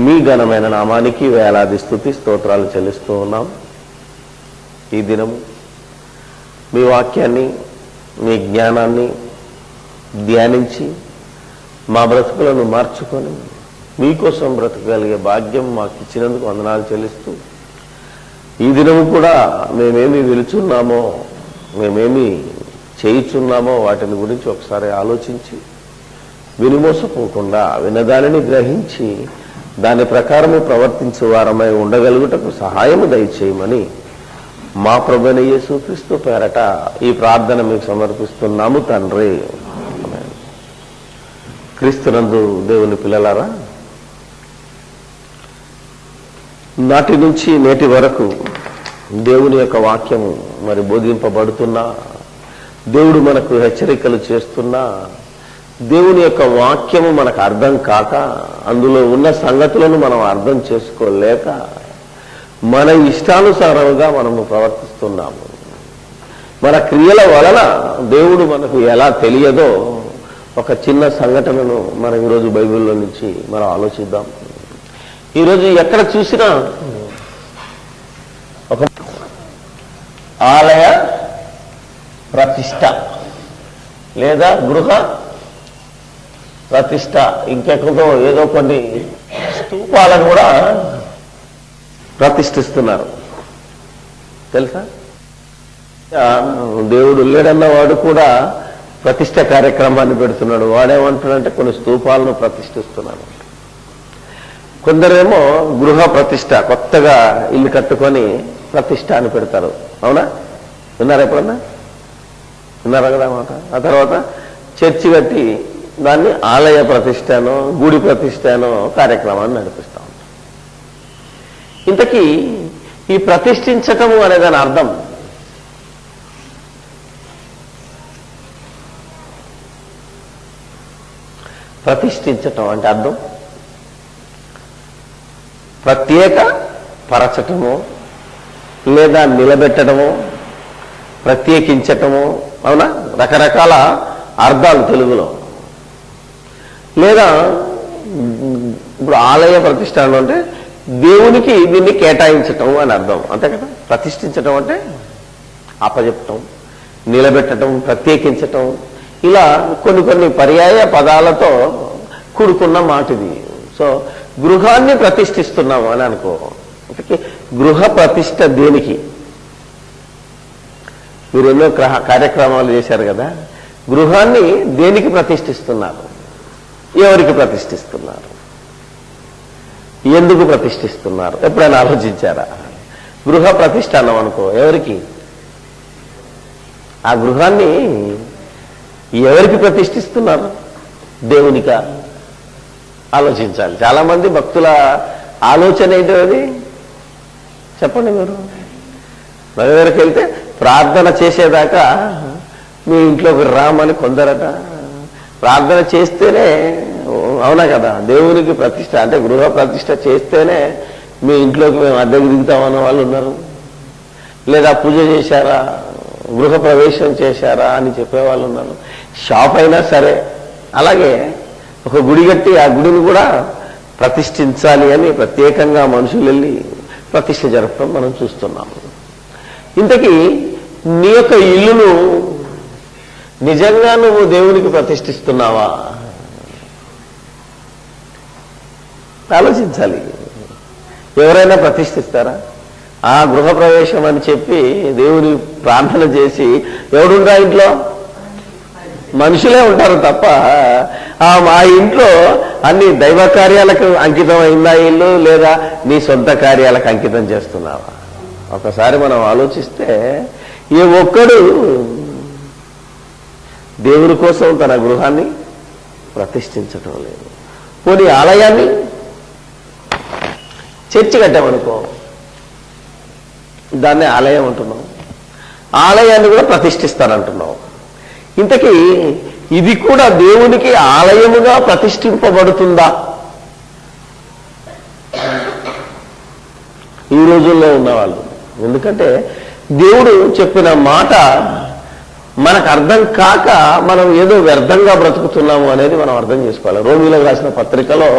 మీ ఘనమైన నామానికి వేలాది స్తుతి స్తోత్రాలు చెల్లిస్తూ ఉన్నాం. ఈ దినము మీ వాక్యాన్ని, మీ జ్ఞానాన్ని ధ్యానించి మా బ్రతుకులను మార్చుకొని మీకోసం బ్రతకగలిగే భాగ్యం మాకు ఇచ్చినందుకు వందనాలు చెల్లిస్తూ, ఈ దినము కూడా మేమేమి వెలుచున్నామో, మేమేమి చేయుచున్నామో వాటిని గురించి ఒకసారి ఆలోచించి వినిమోసపోకుండా వినదానిని గ్రహించి దాని ప్రకారము ప్రవర్తించే వారమై ఉండగలుగుటకు సహాయము దయచేయమని మా ప్రభువైన యేసుక్రీస్తు పేరట ఈ ప్రార్థన మీకు సమర్పిస్తున్నాము తండ్రి. క్రీస్తునందు దేవుని పిల్లలారా, నాటి నుంచి నేటి వరకు దేవుని యొక్క వాక్యము మరి బోధింపబడుతున్నా, దేవుడు మనకు హెచ్చరికలు చేస్తున్నా, దేవుని యొక్క వాక్యము మనకు అర్థం కాక అందులో ఉన్న సంగతులను మనం అర్థం చేసుకోలేక మన ఇష్టానుసారంగా మనము ప్రవర్తిస్తున్నాము. మన క్రియల వలన దేవుడు మనకు ఎలా తెలియదో ఒక చిన్న సంఘటనను మనం ఈరోజు బైబిల్లో నుంచి మనం ఆలోచిద్దాం. ఈరోజు ఎక్కడ చూసినా ఒక ఆలయ ప్రతిష్ట లేదా గృహ ప్రతిష్ట, ఇంకెక్కడో ఏదో కొన్ని స్తూపాలను కూడా ప్రతిష్ఠిస్తున్నారు. తెలుసా? దేవుడు లేడన్న వాడు కూడా ప్రతిష్ట కార్యక్రమాన్ని పెడుతున్నాడు. వాడేమంటున్నాడంటే కొన్ని స్తూపాలను ప్రతిష్ఠిస్తున్నాడు. కొందరేమో గృహ ప్రతిష్ట, కొత్తగా ఇల్లు కట్టుకొని ప్రతిష్ట అని పెడతారు. అవునా? విన్నారా ఎప్పుడన్నా? విన్నారా కదా మాట? ఆ తర్వాత చర్చి కట్టి దాన్ని ఆలయ ప్రతిష్టనో గుడి ప్రతిష్టనో కార్యక్రమాన్ని నడిపిస్తాం. ఇంతకీ ఈ ప్రతిష్ఠించటము అనే దాని అర్థం ప్రతిష్ఠించటం అంటే అర్థం ప్రత్యేక పరచటము లేదా నిలబెట్టడము, ప్రత్యేకించటము. అవునా? రకరకాల అర్థాలు తెలుగులో. లేదా ఇప్పుడు ఆలయ ప్రతిష్ట అంటే దేవునికి దీన్ని కేటాయించటం అని అర్థం, అంతే కదా? ప్రతిష్ఠించటం అంటే అప్పచెప్పటం, నిలబెట్టడం, ప్రత్యేకించటం, ఇలా కొన్ని కొన్ని పర్యాయ పదాలతో కూడుకున్న మాట ఇది. సో గృహాన్ని ప్రతిష్ఠిస్తున్నాము అని అనుకో. గృహ ప్రతిష్ట దేనికి? మీరు ఎన్నో కార్యక్రమాలు చేశారు కదా. గృహాన్ని దేనికి ప్రతిష్ఠిస్తున్నారు? ఎవరికి ప్రతిష్ఠిస్తున్నారు? ఎందుకు ప్రతిష్ఠిస్తున్నారు? ఎప్పుడైనా ఆలోచించారా? గృహ ప్రతిష్ఠ అన్నాం అనుకో, ఎవరికి? ఆ గృహాన్ని ఎవరికి ప్రతిష్ఠిస్తున్నారు? దేవునికా? ఆలోచించాలి. చాలా మంది భక్తుల ఆలోచన ఏంటది చెప్పండి. మీరు దగ్గరికి వెళ్తే ప్రార్థన చేసేదాకా మీ ఇంట్లోకి రామని కొందరట. ప్రార్థన చేస్తేనే, అవునా కదా, దేవునికి ప్రతిష్ట అంటే గృహ ప్రతిష్ట చేస్తేనే మీ ఇంట్లోకి మేము అద్దెకు దిగుతామన్న వాళ్ళు ఉన్నారు. లేదా పూజ చేశారా, గృహ ప్రవేశం చేశారా అని చెప్పేవాళ్ళు ఉన్నారు. షాప్ అయినా సరే అలాగే ఒక గుడి కట్టి ఆ గుడిని కూడా ప్రతిష్ఠించాలి అని ప్రత్యేకంగా మనుషులు వెళ్ళి ప్రతిష్ఠ జరపడం మనం చూస్తున్నాము. ఇంతకీ నీ యొక్క ఇల్లును నిజంగా నువ్వు దేవునికి ప్రతిష్ఠిస్తున్నావా? ఆలోచించాలి. ఎవరైనా ప్రతిష్ఠిస్తారా? ఆ గృహప్రవేశం అని చెప్పి దేవుని ప్రార్థన చేసి ఎవడుంటా ఇంట్లో? మనుషులే ఉంటారు తప్ప మా ఇంట్లో అన్ని దైవ కార్యాలకు అంకితం అయిందా ఇల్లు, లేదా నీ సొంత కార్యాలకు అంకితం చేస్తున్నావా? ఒకసారి మనం ఆలోచిస్తే ఏ ఒక్కడు దేవుని కోసం తన గృహాన్ని ప్రతిష్ఠించటం లేదు. పోనీ ఆలయాన్ని, చర్చి కట్టామనుకో, దాన్ని ఆలయం అంటున్నాం. ఆలయాన్ని కూడా ప్రతిష్ఠిస్తానంటున్నాం. ఇంతకీ ఇది కూడా దేవునికి ఆలయముగా ప్రతిష్ఠింపబడుతుందా? ఈ రోజుల్లో ఉన్నవాళ్ళు. ఎందుకంటే దేవుడు చెప్పిన మాట మనకు అర్థం కాక మనం ఏదో వ్యర్థంగా బ్రతుకుతున్నాము అనేది మనం అర్థం చేసుకోవాలి. రోమిలకు రాసిన పత్రికలో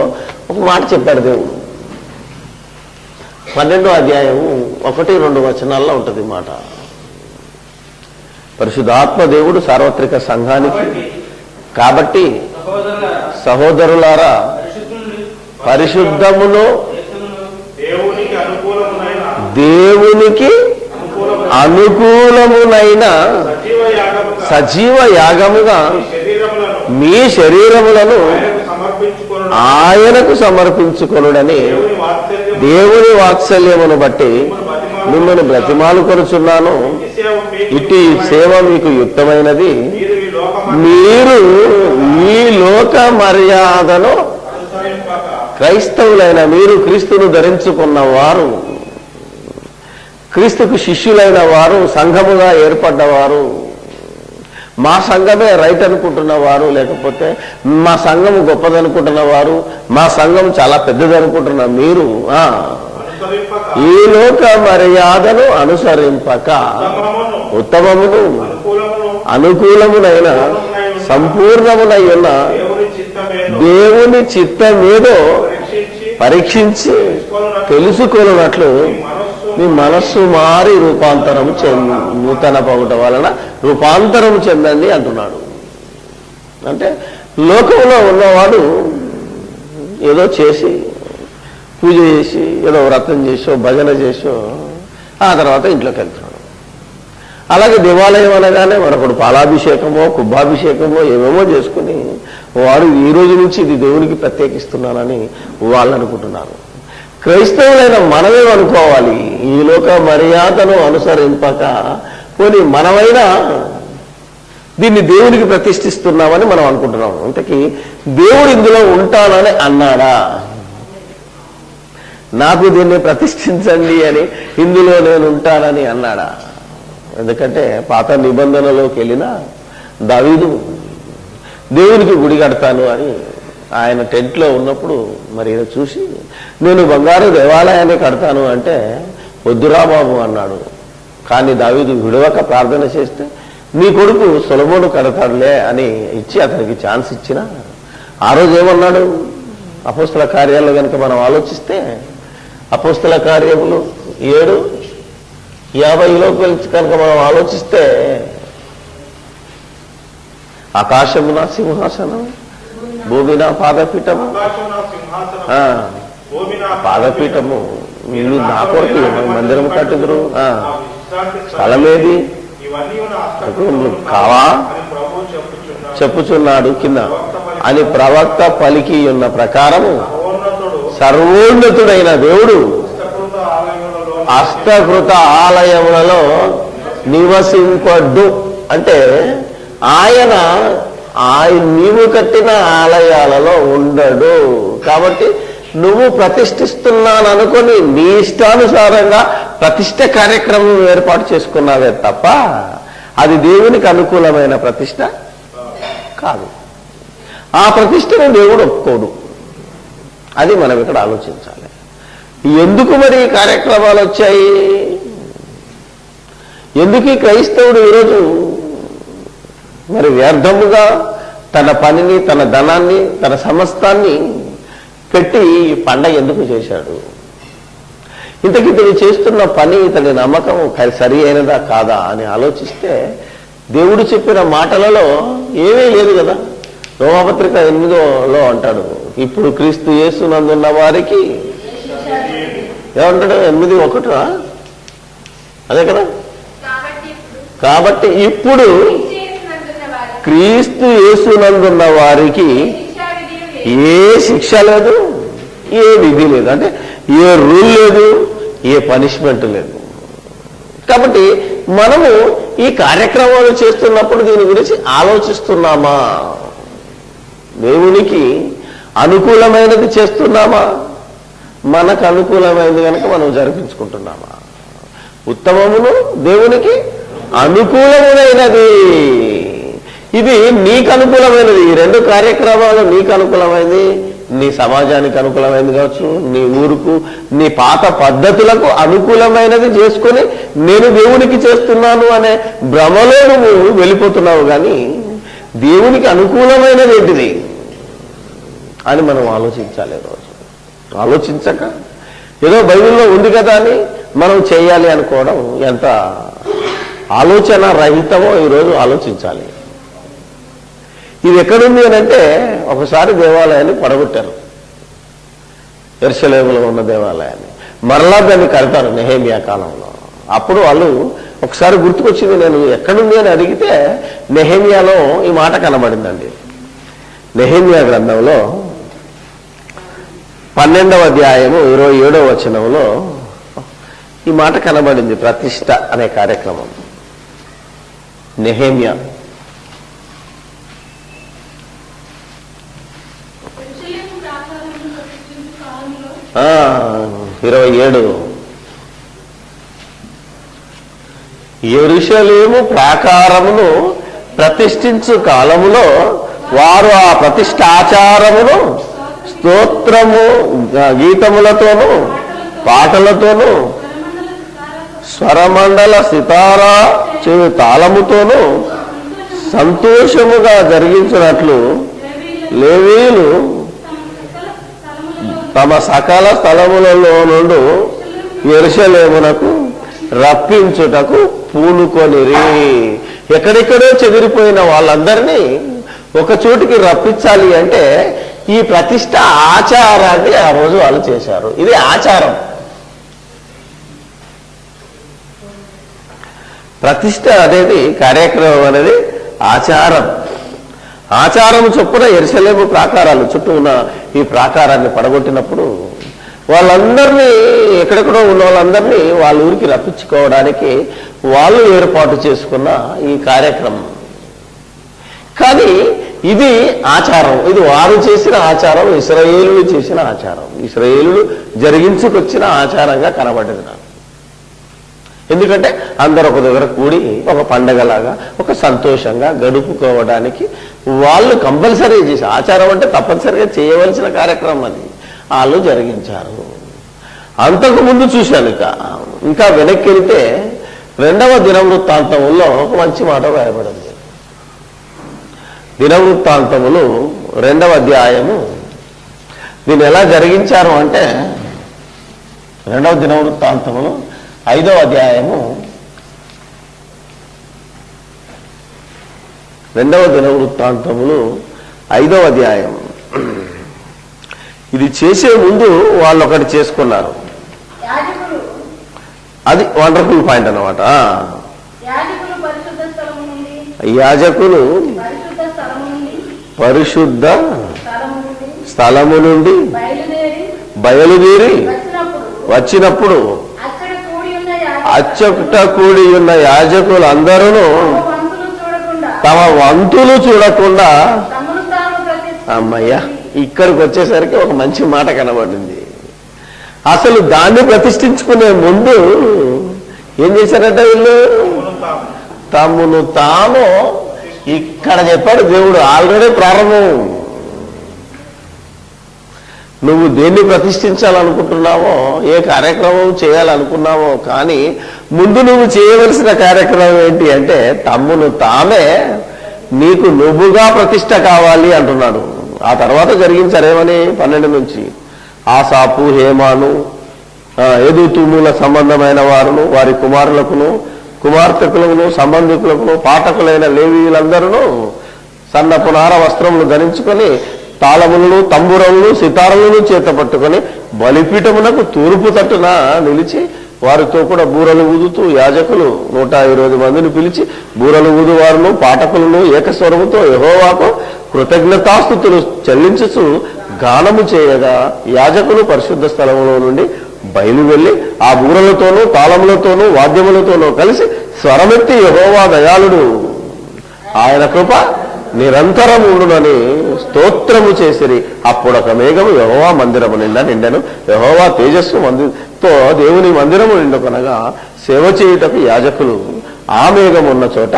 ఒక మాట చెప్పాడు దేవుడు. 12వ అధ్యాయం 1-2 వచనాల్లో ఉంటుంది మాట. పరిశుద్ధాత్మ దేవుడు సార్వత్రిక సంఘానికి కాబట్టి సహోదరులారా పరిశుద్ధమును దేవునికి అనుకూలమునైన సజీవ యాగముగా మీ శరీరములను ఆయనకు సమర్పించుకొనుడని దేవుని వాత్సల్యమును బట్టి మిమ్మల్ని బ్రతిమాలు కొనుచున్నాను. ఇటు సేవ మీకు యుక్తమైనది. మీరు ఈ లోక మర్యాదను క్రైస్తవులైన మీరు క్రీస్తును ధరించుకున్నవారు, క్రీస్తుకు శిష్యులైన వారు, సంఘముగా ఏర్పడ్డవారు, మా సంఘమే రైట్ అనుకుంటున్నవారు, లేకపోతే మా సంఘము గొప్పదనుకుంటున్నవారు, మా సంఘం చాలా పెద్దదనుకుంటున్న మీరు ఈ లోక మర్యాదను అనుసరింపక ఉత్తమమును అనుకూలమునైన సంపూర్ణమునై ఉన్న దేవుని చిత్తమేదో పరీక్షించి తెలుసుకొనున్నట్లు మీ మనస్సు మారి రూపాంతరము నూతన పగుట వలన రూపాంతరము చెందండి అంటున్నాడు. అంటే లోకంలో ఉన్నవాడు ఏదో చేసి పూజ చేసి ఏదో వ్రతం చేసో భజన చేసో ఆ తర్వాత ఇంట్లోకి వెళ్తున్నాడు. అలాగే దేవాలయం అనగానే మరొకడు పాలాభిషేకమో కుబ్బాభిషేకమో ఏమేమో చేసుకుని వాడు ఈ రోజు నుంచి ఇది దేవునికి ప్రత్యేకిస్తున్నానని వాళ్ళు అనుకుంటున్నారు. క్రైస్తవులైన మనమేమనుకోవాలి, ఈ లోక మర్యాదను అనుసరింపక పోనీ మనమైనా దీన్ని దేవునికి ప్రతిష్ఠిస్తున్నామని మనం అనుకుంటున్నాం. ఇంతకీ దేవుడు ఇందులో ఉంటానని అన్నాడా? నాకు దీన్ని ప్రతిష్ఠించండి అని ఇందులో నేను ఉంటానని అన్నాడా? ఎందుకంటే పాత నిబంధనలోకి వెళ్ళిన దావీదు దేవునికి గుడి కడతాను అని ఆయన టెంట్లో ఉన్నప్పుడు మరి ఈయన చూసి నేను బంగారు దేవాలయాన్ని కడతాను అంటే వద్దురా బాబు అన్నాడు. కానీ దావీదు విడవక ప్రార్థన చేస్తే నీ కొడుకు సొలొమోను కడతాడులే అని ఇచ్చి అతనికి ఛాన్స్ ఇచ్చిన ఆ రోజు ఏమన్నాడు? అపోస్తల కార్యాల్లో కనుక మనం ఆలోచిస్తే అపోస్తల కార్యములు 7:50లోకి వెళ్ళి కనుక మనం ఆలోచిస్తే ఆకాశమున సింహాసనం భూమిన పాదపీఠము, పాదపీఠము వీళ్ళు నా కొరకు మందిరం కట్టుదురు, స్థలమేది కావా చెప్పుచున్నాడు కింద అని ప్రవక్త పలికి ఉన్న ప్రకారము సర్వోన్నతుడైన దేవుడు అష్టకృత ఆలయములలో నివసింపడ్డు. అంటే ఆయన నీవు కట్టిన ఆలయాలలో ఉండడు. కాబట్టి నువ్వు ప్రతిష్ఠిస్తున్నాననుకొని నీ ఇష్టానుసారంగా ప్రతిష్ఠ కార్యక్రమం ఏర్పాటు చేసుకున్నావే తప్ప అది దేవునికి అనుకూలమైన ప్రతిష్ఠ కాదు. ఆ ప్రతిష్టను దేవుడు ఒప్పుకోడు. అది మనం ఇక్కడ ఆలోచించాలి. ఎందుకు మరి ఈ కార్యక్రమాలు వచ్చాయి? ఎందుకు ఈ క్రైస్తవుడు ఈరోజు మరి వ్యర్థముగా తన పనిని, తన ధనాన్ని, తన సమస్తాన్ని పెట్టి పండగ ఎందుకు చేశాడు? ఇంతకీ ఇతను చేస్తున్న పని, ఇతని నమ్మకం సరి అయినదా కాదా అని ఆలోచిస్తే దేవుడు చెప్పిన మాటలలో ఏమీ లేదు కదా. రోమాపత్రిక 8లో అంటాడు, ఇప్పుడు క్రీస్తు యేసునందున్న వారికి ఏమంటాడు? 8:1 అదే కదా. కాబట్టి ఇప్పుడు క్రీస్తు యేసునందున్న వారికి ఏ శిక్ష లేదు, ఏ విధి లేదు, అంటే ఏ రూల్ లేదు, ఏ పనిష్మెంట్ లేదు. కాబట్టి మనము ఈ కార్యక్రమాలు చేస్తున్నప్పుడు దీని గురించి ఆలోచిస్తున్నామా? దేవునికి అనుకూలమైనది చేస్తున్నామా? మనకు అనుకూలమైనది కనుక మనం జరిపించుకుంటున్నామా? ఉత్తమమును దేవునికి అనుకూలమైనది, ఇది నీకు అనుకూలమైనది. ఈ 2 కార్యక్రమాలు నీకు అనుకూలమైనది, నీ సమాజానికి అనుకూలమైనది కావచ్చు, నీ ఊరుకు, నీ పాత పద్ధతులకు అనుకూలమైనది చేసుకొని నేను దేవునికి చేస్తున్నాను అనే భ్రమలో నువ్వు వెళ్ళిపోతున్నావు. కానీ దేవునికి అనుకూలమైనది ఏంటిది అని మనం ఆలోచించాలి. రోజు ఆలోచించక ఏదో బైబిల్లో ఉంది కదా అని మనం చేయాలి అనుకోవడం ఎంత ఆలోచన రహితమో ఈరోజు ఆలోచించాలి. ఇది ఎక్కడుంది అని అంటే, ఒకసారి దేవాలయాన్ని పడగొట్టారు, యెరూషలేములో ఉన్న దేవాలయాన్ని. మరలా దాన్ని కడతారు నెహెమ్యా కాలంలో. అప్పుడు వాళ్ళు ఒకసారి గుర్తుకొచ్చింది. నేను ఎక్కడుంది అని అడిగితే నెహెమ్యాలో ఈ మాట కనబడిందండి. నెహెమ్యా గ్రంథంలో 12వ అధ్యాయము 27వ వచనంలో ఈ మాట కనబడింది. ప్రతిష్ఠ అనే కార్యక్రమం. నెహెమ్యా 27. యెరూషలేము ప్రాకారమును ప్రతిష్ఠించు కాలములో వారు ఆ ప్రతిష్ఠాచారమును స్తోత్రము గీతములతోనూ పాటలతోనూ స్వరమండల సితారా చెవి తాళముతోనూ సంతోషముగా జరిగించినట్లు లేవీయులు తమ సకల స్థలములలో నుండి యెరూషలేమునకు రప్పించుటకు పూనుకొనిరి. ఎక్కడెక్కడో చెదిరిపోయిన వాళ్ళందరినీ ఒక చోటికి రప్పించాలి అంటే ఈ ప్రతిష్ఠ ఆచారాన్ని ఆ రోజు వాళ్ళు చేశారు. ఇది ఆచారం. ప్రతిష్ఠ అనేది కార్యక్రమం అనేది ఆచారం. ఆచారం చొప్పున యెరూషలేము ప్రాకారాలు చుట్టూ ఉన్న ఈ ప్రాకారాన్ని పడగొట్టినప్పుడు వాళ్ళందరినీ, ఎక్కడెక్కడో ఉన్న వాళ్ళందరినీ వాళ్ళ ఊరికి రప్పించుకోవడానికి వాళ్ళు ఏర్పాటు చేసుకున్న ఈ కార్యక్రమం. కానీ ఇది ఆచారం, ఇది వారు చేసిన ఆచారం, ఇశ్రాయేలులు చేసిన ఆచారం, ఇశ్రాయేలులు జరిగించుకొచ్చిన ఆచారంగా కనబడ్డది నాకు. ఎందుకంటే అందరూ ఒక దగ్గర కూడి ఒక పండగలాగా ఒక సంతోషంగా గడుపుకోవడానికి వాళ్ళు కంపల్సరీ చేసి, ఆచారం అంటే తప్పనిసరిగా చేయవలసిన కార్యక్రమం అది, వాళ్ళు జరిగించారు. అంతకుముందు చూశాను. ఇంకా వెనక్కి వెళితే 2వ దినవృత్తాంతములో ఒక మంచి మాట రాయబడింది. దినవృత్తాంతములు 2వ అధ్యాయము. దీన్ని ఎలా జరిగించారు అంటే 2వ దినవృత్తాంతములు 5వ అధ్యాయము, 2వ దినవృత్తాంతములు 5వ అధ్యాయం. ఇది చేసే ముందు వాళ్ళు ఒకటి చేసుకున్నారు. అది వండర్ఫుల్ పాయింట్ అన్నమాట. యాజకులు పరిశుద్ధ స్థలము నుండి బయలుదేరి వచ్చినప్పుడు అచ్చట కూడి ఉన్న యాజకులందరూ తమ వంతులు చూడకుండా, అమ్మయ్య ఇక్కడికి వచ్చేసరికి ఒక మంచి మాట కనబడింది. అసలు దాన్ని ప్రతిష్ఠించుకునే ముందు ఏం చేశారట వీళ్ళు? తమను తాము, ఇక్కడ చెప్పాడు దేవుడు ఆల్రెడీ ప్రారంభం. నువ్వు దేన్ని ప్రతిష్ఠించాలనుకుంటున్నావో, ఏ కార్యక్రమం చేయాలనుకున్నావో, కానీ ముందు నువ్వు చేయవలసిన కార్యక్రమం ఏంటి అంటే తమ్మును తామే నీకు నువ్వుగా ప్రతిష్ఠ కావాలి అంటున్నాడు. ఆ తర్వాత జరిగించారేమని 12 నుంచి ఆసాపు, హేమాను, ఎదుతుముల సంబంధమైన వారును వారి కుమారులకును కుమార్తెకులను సంబంధికులను పాఠకులైన లేవీయులందరూ సన్నపు నార వస్త్రములు ధరించుకొని తాళములను తంబురములు సితారములను చేత పట్టుకొని బలిపీఠమునకు తూర్పు తట్టున నిలిచి వారితో కూడా బూరలు ఊదుతూ యాజకులు 120 మందిని పిలిచి బూరలు ఊదువారును పాఠకులను ఏకస్వరముతో యెహోవాకు కృతజ్ఞతాస్తుతులు చెల్లించుచు గానము చేయగా యాజకులు పరిశుద్ధ స్థలములో నుండి బయలు వెళ్ళి ఆ బూరలతోనూ తాళములతోనూ వాద్యములతోనూ కలిసి స్వరమెత్తి యెహోవా దయాళుడు, ఆయన కృప నిరంతరం ఉండునని స్తోత్రము చేసిరి. అప్పుడు ఒక మేఘము యెహోవా మందిరము నిండా నిండెను. యెహోవా తేజస్సు తో దేవుని మందిరము నిండుకొనగా సేవ చేయుటకు యాజకులు ఆ మేఘం ఉన్న చోట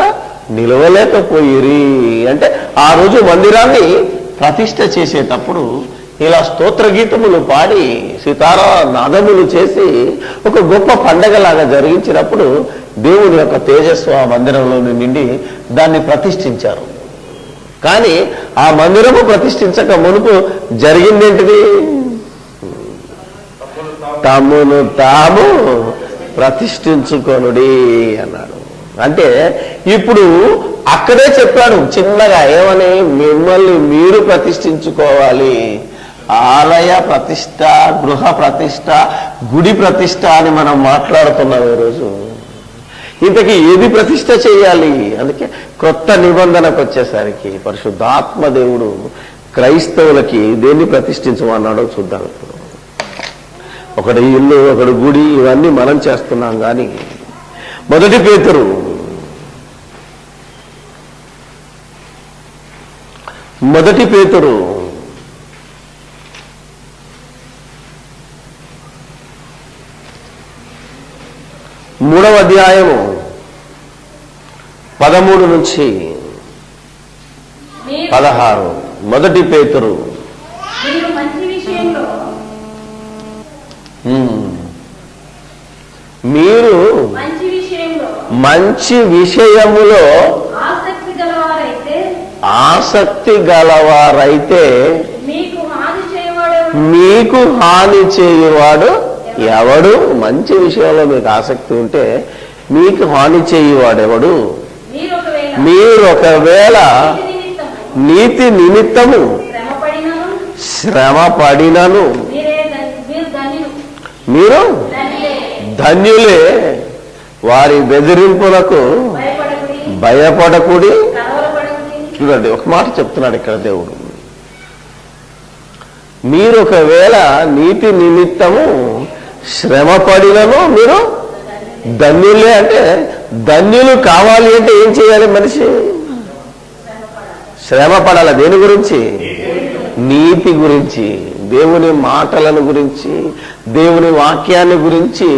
నిలవలేకపోయిరి. అంటే ఆ రోజు మందిరాన్ని ప్రతిష్ఠ చేసేటప్పుడు ఇలా స్తోత్ర గీతములు పాడి సితారా నాదములు చేసి ఒక గొప్ప పండగలాగా జరిగించినప్పుడు దేవుని యొక్క తేజస్సు ఆ మందిరంలో నిండి దాన్ని ప్రతిష్ఠించారు. కానీ ఆ మందిరము ప్రతిష్ఠించక మునుపు జరిగిందేంటిది? తమను తాము ప్రతిష్ఠించుకొనుడి అన్నాడు. అంటే ఇప్పుడు అక్కడే చెప్పాడు చిన్నగా, ఏమని? మిమ్మల్ని మీరు ప్రతిష్ఠించుకోవాలి. ఆలయ ప్రతిష్ట, గృహ ప్రతిష్ట, గుడి ప్రతిష్ట అని మనం మాట్లాడుతున్నాం ఈరోజు. ఇంతకీ ఏది ప్రతిష్ట చేయాలి? అందుకే కొత్త నిబంధనకు వచ్చేసరికి పరిశుద్ధాత్మ దేవుడు క్రైస్తవులకి దేన్ని ప్రతిష్ఠించమన్నాడో చూద్దాం. ఇప్పుడు ఒకటి ఇల్లు, ఒకటి గుడి, ఇవన్నీ మనం చేస్తున్నాం. కానీ మొదటి పేతురు 3వ అధ్యాయము 13 నుంచి 16. మొదటి పేతురు మీరు మంచి విషయములో ఆసక్తి గలవారైతే మీకు హాని చేయువాడు ఎవడు? మంచి విషయంలో మీకు ఆసక్తి ఉంటే మీకు హాని చేయువాడు ఎవడు? మీరు ఒకవేళ నీతి నిమిత్తము శ్రమ పడినను మీరు ధన్యులే. వారి బెదిరింపులకు భయపడకుడి. చూడండి, ఒక మాట చెప్తున్నాడు ఇక్కడ దేవుడు. మీరు ఒకవేళ నీతి నిమిత్తము శ్రమ పడినను మీరు ధన్యులే. అంటే ధన్యులు కావాలి అంటే ఏం చేయాలి? మనిషి శ్రమ పడాలి. దేని గురించి? నీతి గురించి, దేవుని మాటలను గురించి, దేవుని వాక్యాన్ని గురించి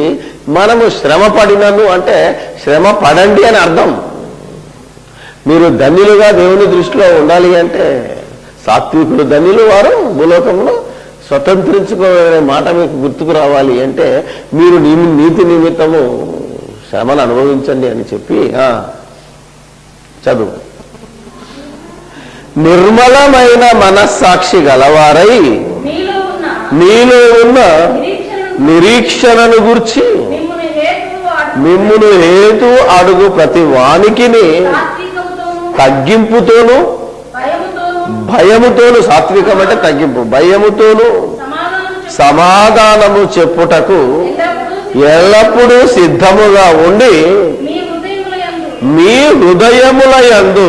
మనము శ్రమ పడినను అంటే శ్రమ పడండి అని అర్థం. మీరు ధన్యులుగా దేవుని దృష్టిలో ఉండాలి అంటే, సాత్వికులు ధన్యులు వారు భూలోకంలో స్వతంత్రించుకోవాలనే మాట మీకు గుర్తుకు రావాలి అంటే మీరు నీతి నిమిత్తము శ్రమను అనుభవించండి అని చెప్పి చదువు. నిర్మలమైన మనస్సాక్షి గలవారై మీలో ఉన్న నిరీక్షణను గుర్చి మిమ్మును హేతు అడుగు ప్రతి వానికిని తగ్గింపుతోను భయముతోను, సాత్వికం అంటే తగ్గింపు, భయముతోను సమాధానము చెప్పుటకు ఎల్లప్పుడూ సిద్ధముగా ఉండి మీ హృదయముల యందు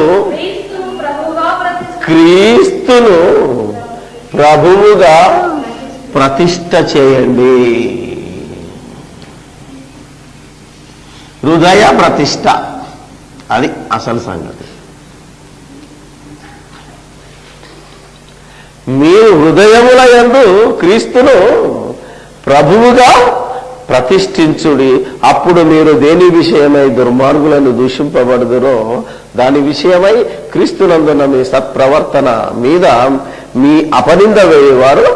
క్రీస్తును ప్రభువుగా ప్రతిష్ఠ చేయండి. హృదయ ప్రతిష్ఠ, అది అసలు సంగతి. మీరు హృదయముల యందు క్రీస్తును ప్రభువుగా ప్రతిష్ఠించుడి. అప్పుడు మీరు దేని విషయమై దుర్మార్గులను దూషింపబడుదురో దాని విషయమై క్రీస్తునందున మీ సత్ప్రవర్తన మీద మీ అపనింద వేయవారు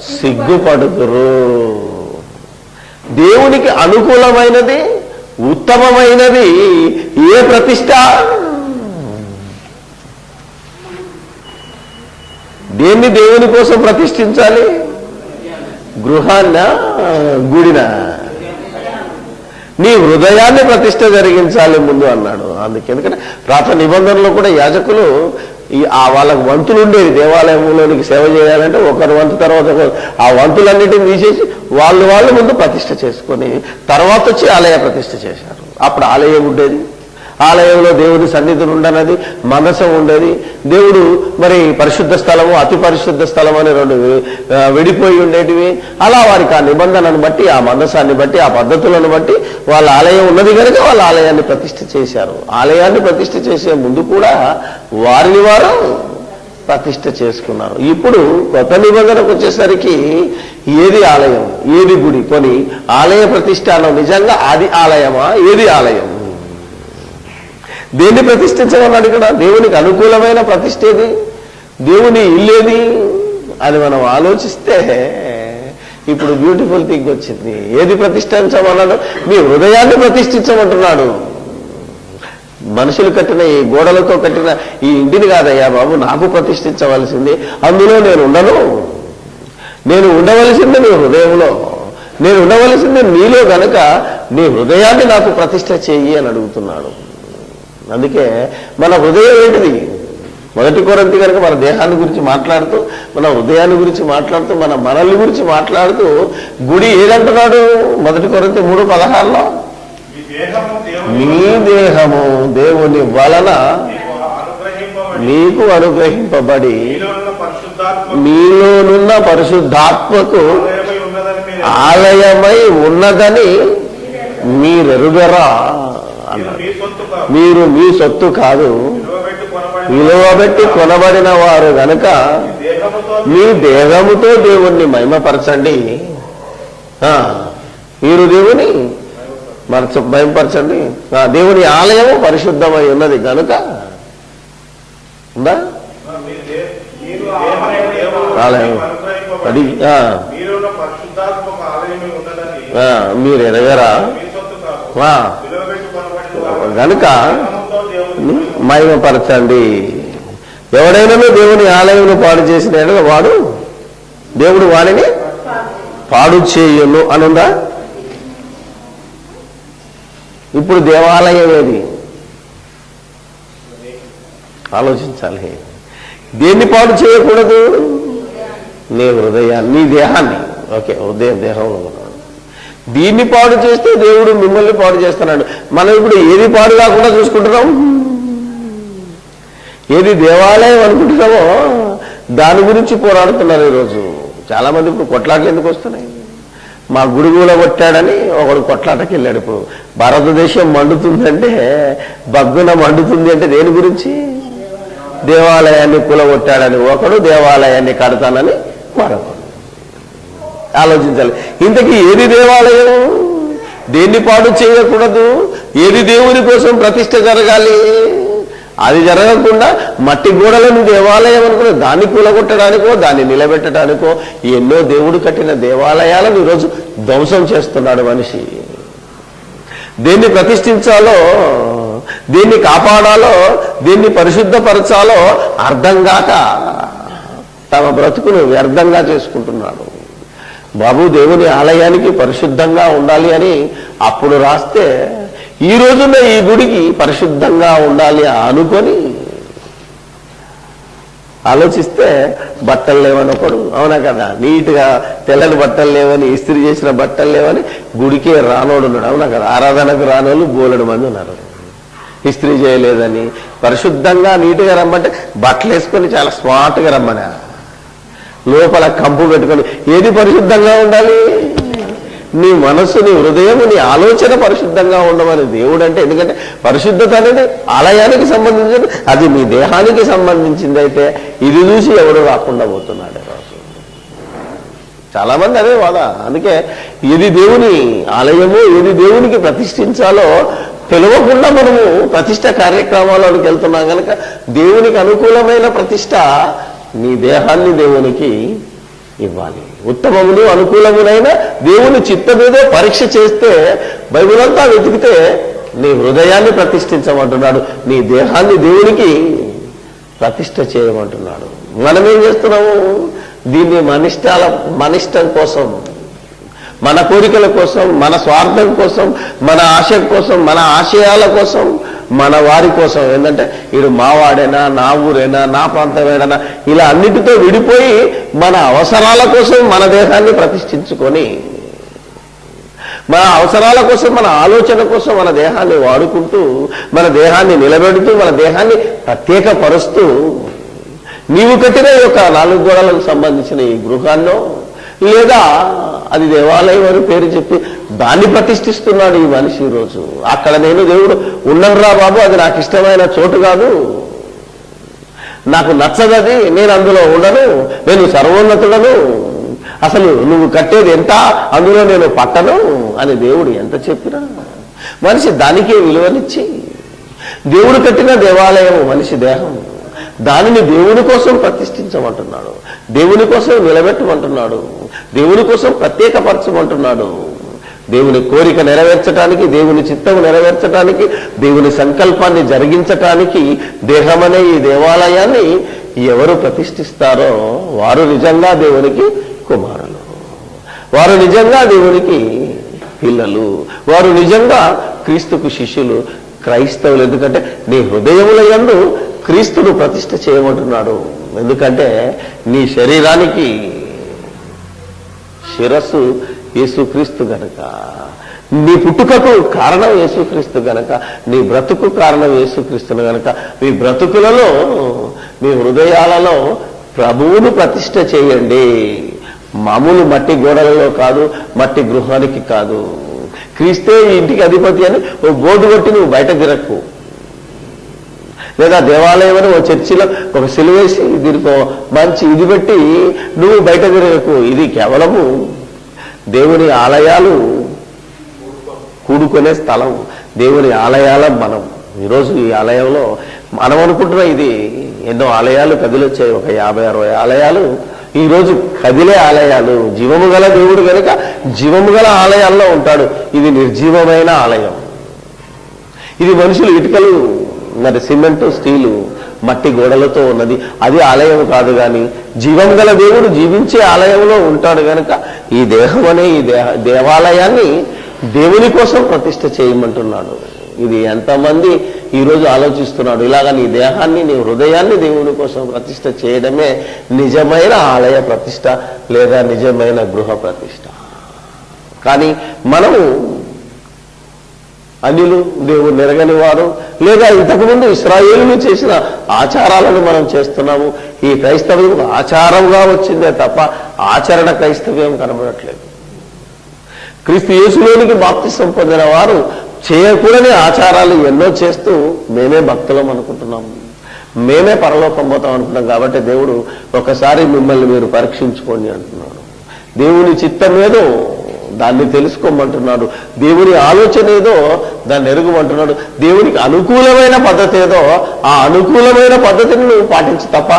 సిగ్గుపడుదురు. దేవునికి అనుకూలమైనది, ఉత్తమమైనది ఏ ప్రతిష్ట? దేన్ని దేవుని కోసం ప్రతిష్ఠించాలి? గృహాన్న, గుడిన? నీ హృదయాన్ని ప్రతిష్ఠ జరిగించాలి ముందు అన్నాడు. ఎందుకంటే పాత నిబంధనలో కూడా యాజకులు వాళ్ళకు వంతులు ఉండేవి. దేవాలయంలోనికి సేవ చేయాలంటే ఒకరి వంతు తర్వాత ఆ వంతులన్నిటిని తీసేసి వాళ్ళు ముందు ప్రతిష్ఠ చేసుకొని తర్వాత వచ్చి ఆలయ ప్రతిష్ఠ చేశారు. అప్పుడు ఆలయం ఉండేది, ఆలయంలో దేవుడి సన్నిధులు ఉండనది, మందసం ఉండేది. దేవుడు మరి పరిశుద్ధ స్థలము, అతి పరిశుద్ధ స్థలం అని రెండు విడిపోయి ఉండేటివి. అలా వారికి ఆ నిబంధనను బట్టి, ఆ మందసాన్ని బట్టి, ఆ పద్ధతులను బట్టి వాళ్ళ ఆలయం ఉన్నది కనుక వాళ్ళ ఆలయాన్ని ప్రతిష్ఠ చేశారు. ఆలయాన్ని ప్రతిష్ఠ చేసే ముందు కూడా వారిని వారు ప్రతిష్ఠ చేసుకున్నారు. ఇప్పుడు కొత్త నిబంధనకు వచ్చేసరికి ఏది ఆలయం, ఏది గుడి? కొని ఆలయ ప్రతిష్టానం నిజంగా అది ఆలయమా? ఏది ఆలయం? దేన్ని ప్రతిష్ఠించమన్నాడు ఇక్కడ? దేవునికి అనుకూలమైన ప్రతిష్ఠ ఏది? దేవుని ఇల్లేది? అని మనం ఆలోచిస్తే ఇప్పుడు బ్యూటిఫుల్ థింగ్ వచ్చింది. ఏది ప్రతిష్ఠించమన్నాడు? మీ హృదయాన్ని ప్రతిష్ఠించమంటున్నాడు. మనుషులు కట్టిన ఈ గోడలతో కట్టిన ఈ ఇంటిని కాదయ్యా బాబు నాకు ప్రతిష్ఠించవలసింది. అందులో నేను ఉండను. నేను ఉండవలసింది నీ హృదయంలో, నేను ఉండవలసింది నీలో గనక నీ హృదయాన్ని నాకు ప్రతిష్ఠ చెయ్యి అని అడుగుతున్నాడు. అందుకే మన హృదయం ఏంటిది? 1 కొరింథీ కనుక మన దేహాన్ని గురించి మాట్లాడుతూ, మన హృదయాన్ని గురించి మాట్లాడుతూ, మన మనల్ని గురించి మాట్లాడుతూ గుడి ఏదంటున్నాడు? 1 కొరింథీ 3:16లో మీ దేహము దేవుని వలన మీకు అనుగ్రహింపబడి మీలోనున్న పరిశుద్ధాత్మకు ఆలయమై ఉన్నదని మీరెరుగరా అన్నాడు. మీరు మీ సొత్తు కాదు, విలువబెట్టి కొనబడిన వారు గనుక మీ దేహముతో దేవుణ్ణి మహిమపరచండి. మీరు దేవుని మహిమపరచండి. దేవుని ఆలయము పరిశుద్ధమై ఉన్నది గనుక ఉందా ఆలయం అది మీరు ఎరగరా గనుక మహిమపరచండి. ఎవడైనా దేవుని ఆలయంలో పాడు చేసిన వాడు దేవుడు వాడిని పాడు చేయును అనుందా? ఇప్పుడు దేవాలయం ఏది? ఆలోచించాలి. దేన్ని పాడు చేయకూడదు? నీ హృదయాన్ని, నీ దేహాన్ని. ఓకే, దేహంలో ఉన్నాడు. దీన్ని పాడు చేస్తే దేవుడు మిమ్మల్ని పాడు చేస్తున్నాడు. మనం ఇప్పుడు ఏది పాడు కాకుండా చూసుకుంటున్నాం? ఏది దేవాలయం అనుకుంటున్నామో దాని గురించి పోరాడుతున్నారు ఈరోజు చాలా మంది. ఇప్పుడు కొట్లాటలు ఎందుకు వస్తున్నాయి? మా గుడి కూలగొట్టాడని ఒకడు కొట్లాటకి వెళ్ళాడు. ఇప్పుడు భారతదేశం మండుతుందంటే, బగ్గున మండుతుంది అంటే దేని గురించి? దేవాలయాన్ని కూలగొట్టాడని ఒకడు, దేవాలయాన్ని కడతానని మరొకడు. ఆలోచించాలి. ఇంతకీ ఏది దేవాలయం? దేన్ని పాడు చేయకూడదు? ఏది దేవుని కోసం ప్రతిష్ఠ జరగాలి? అది జరగకుండా మట్టి గోడలను దేవాలయం అనుకుని దాన్ని కూలగొట్టడానికో దాన్ని నిలబెట్టడానికో ఎన్నో దేవుడు కట్టిన దేవాలయాలను ఈరోజు ధ్వంసం చేస్తున్నాడు మనిషి. దేన్ని ప్రతిష్ఠించాలో, దేన్ని కాపాడాలో, దేన్ని పరిశుద్ధపరచాలో అర్థం కాక తమ బ్రతుకును వ్యర్థంగా చేసుకుంటున్నాడు. బాబు దేవుని ఆలయానికి పరిశుద్ధంగా ఉండాలి అని అప్పుడు రాస్తే, ఈ రోజున ఈ గుడికి పరిశుద్ధంగా ఉండాలి అనుకొని ఆలోచిస్తే బట్టలు లేవని ఒకడు, అవునా కదా, నీట్గా తెల్లని బట్టలు లేవని, ఇస్త్రీ చేసిన బట్టలు లేవని గుడికే రానోడు ఉన్నాడు, అవునా కదా. ఆరాధనకు రానోళ్ళు బోలెడు మంది ఉన్నారు. ఇస్త్రీ చేయలేదని, పరిశుద్ధంగా నీట్గా రమ్మంటే బట్టలు వేసుకొని చాలా స్మార్ట్గా రమ్మని, లోపల కంపు పెట్టుకొని. ఏది పరిశుద్ధంగా ఉండాలి? నీ మనస్సు, నీ హృదయం, నీ ఆలోచన పరిశుద్ధంగా ఉండమని దేవుడు అంటే. ఎందుకంటే పరిశుద్ధత అనేది ఆలయానికి సంబంధించింది, అది మీ దేహానికి సంబంధించింది. అయితే ఇది చూసి ఎవడు రాకుండా పోతున్నాడు రోజు. చాలా మంది అదే వాద. అందుకే ఏది దేవుని ఆలయము, ఏది దేవునికి ప్రతిష్ఠించాలో తెలియకుండా మనము ప్రతిష్ట కార్యక్రమాల్లోకి వెళ్తున్నాం కనుక దేవునికి అనుకూలమైన ప్రతిష్ట నీ దేహాన్ని దేవునికి ఇవ్వాలి. ఉత్తమములు అనుకూలములైన దేవుని చిత్తమేదో పరీక్ష చేస్తే, బైబిల్ అంతా వెతికితే నీ హృదయాన్ని ప్రతిష్ఠించమంటున్నాడు, నీ దేహాన్ని దేవునికి ప్రతిష్ఠ చేయమంటున్నాడు. మనమేం చేస్తున్నాము? దీన్ని మన ఇష్టం కోసం, మన కోరికల కోసం, మన స్వార్థం కోసం, మన ఆశ కోసం, మన ఆశయాల కోసం, మన వారి కోసం. ఏంటంటే వీడు మావాడైనా, నా ఊరైనా, నా ప్రాంతమేడనా, ఇలా అన్నిటితో విడిపోయి మన అవసరాల కోసం మన దేహాన్ని ప్రతిష్ఠించుకొని, మన అవసరాల కోసం, మన ఆలోచన కోసం మన దేహాన్ని వాడుకుంటూ, మన దేహాన్ని నిలబెడుతూ, మన దేహాన్ని ప్రత్యేకపరుస్తూ, నీవు కట్టిన యొక్క 4 గోడలకు సంబంధించిన ఈ గృహాల్లో, లేదా అది దేవాలయం అని పేరు చెప్పి దాన్ని ప్రతిష్ఠిస్తున్నాడు ఈ మనిషి ఈరోజు. అక్కడ నేను దేవుడు ఉండనురా బాబు, అది నాకు ఇష్టమైన చోటు కాదు, నాకు నచ్చదది, నేను అందులో ఉండను, నేను సర్వోన్నతుడను, అసలు నువ్వు కట్టేది ఎంత, అందులో నేను పట్టను అని దేవుడు ఎంత చెప్పినా మనిషి దానికే విలువనిచ్చి, దేవుడు కట్టిన దేవాలయం మనిషి దేహం, దానిని దేవుని కోసం ప్రతిష్ఠించమంటున్నాడు, దేవుని కోసం నిలబెట్టమంటున్నాడు, దేవుని కోసం ప్రత్యేకపరచమంటున్నాడు. దేవుని కోరిక నెరవేర్చడానికి, దేవుని చిత్తం నెరవేర్చడానికి, దేవుని సంకల్పాన్ని జరిగించటానికి దేహమనే ఈ దేవాలయాన్ని ఎవరు ప్రతిష్ఠిస్తారో వారు నిజంగా దేవునికి కుమారులు, వారు నిజంగా దేవునికి పిల్లలు, వారు నిజంగా క్రీస్తుకు శిష్యులు, క్రైస్తవులు. ఎందుకంటే నీ హృదయముల యందు క్రీస్తును ప్రతిష్ఠ చేయమంటున్నాడు. ఎందుకంటే నీ శరీరానికి శిరస్సు యేసుక్రీస్తు గనక, నీ పుట్టుకకు కారణం యేసుక్రీస్తు గనక, నీ బ్రతుకు కారణం యేసుక్రీస్తును గనక, మీ బ్రతుకులలో, మీ హృదయాలలో ప్రభువును ప్రతిష్ఠ చేయండి. మామూలు మట్టి గోడలలో కాదు, మట్టి గృహానికి కాదు. క్రీస్తే ఇంటికి అధిపతి అని ఓ బోర్డు కొట్టి నువ్వు బయట తిరక్కు, లేదా దేవాలయం అని ఓ చర్చిలో ఒక సిలువేసి దీనికి మంచి ఇది పెట్టి నువ్వు బయట తిరగకు. ఇది కేవలము దేవుని ఆలయాలు కూడుకునే స్థలం, దేవుని ఆలయాల మనం. ఈరోజు ఈ ఆలయంలో మనం అనుకుంటున్న ఇది ఎన్నో ఆలయాలు కదిలొచ్చాయి, ఒక 50-60 ఆలయాలు ఈరోజు కదిలే ఆలయాలు. జీవము గల దేవుడు కనుక జీవము గల ఆలయాల్లో ఉంటాడు. ఇది నిర్జీవమైన ఆలయం. ఇది మనుషులు ఇటుకలు, మరి సిమెంటు, స్టీలు, మట్టి గోడలతో ఉన్నది. అది ఆలయం కాదు. కానీ జీవం గల దేవుడు జీవించే ఆలయంలో ఉంటాడు కనుక ఈ దేహం అనే ఈ దేవాలయాన్ని దేవుని కోసం ప్రతిష్ఠ చేయమంటున్నాడు. ఇది ఎంతమంది ఈరోజు ఆలోచిస్తున్నాడు? ఇలాగా నీ దేహాన్ని, నీ హృదయాన్ని దేవుని కోసం ప్రతిష్ఠ చేయడమే నిజమైన ఆలయ ప్రతిష్ఠ, లేదా నిజమైన గృహ ప్రతిష్ఠ. కానీ మనము అన్యులు, దేవుడు నెరగని వారు, లేదా ఇంతకుముందు ఇశ్రాయేలులు చేసిన ఆచారాలను మనం చేస్తున్నాము. ఈ క్రైస్తవ్యం ఆచారంగా వచ్చిందే తప్ప ఆచరణ క్రైస్తవ్యం కనబడట్లేదు. క్రీస్తు యేసులోనికి బాప్తిసం పొందిన వారు చేయకూడని ఆచారాలు ఎన్నో చేస్తూ మేమే భక్తులం అనుకుంటున్నాము, మేమే పరలోకం పోతాం అనుకుంటాం. కాబట్టి దేవుడు ఒకసారి మిమ్మల్ని మీరు పరీక్షించుకోండి అంటున్నాడు. దేవుని చిత్తం ఏదో దాన్ని తెలుసుకోమంటున్నాడు, దేవుని ఆలోచన ఏదో దాన్ని ఎరుగుమంటున్నాడు, దేవునికి అనుకూలమైన పద్ధతి ఏదో ఆ అనుకూలమైన పద్ధతిని నువ్వు పాటించు తప్ప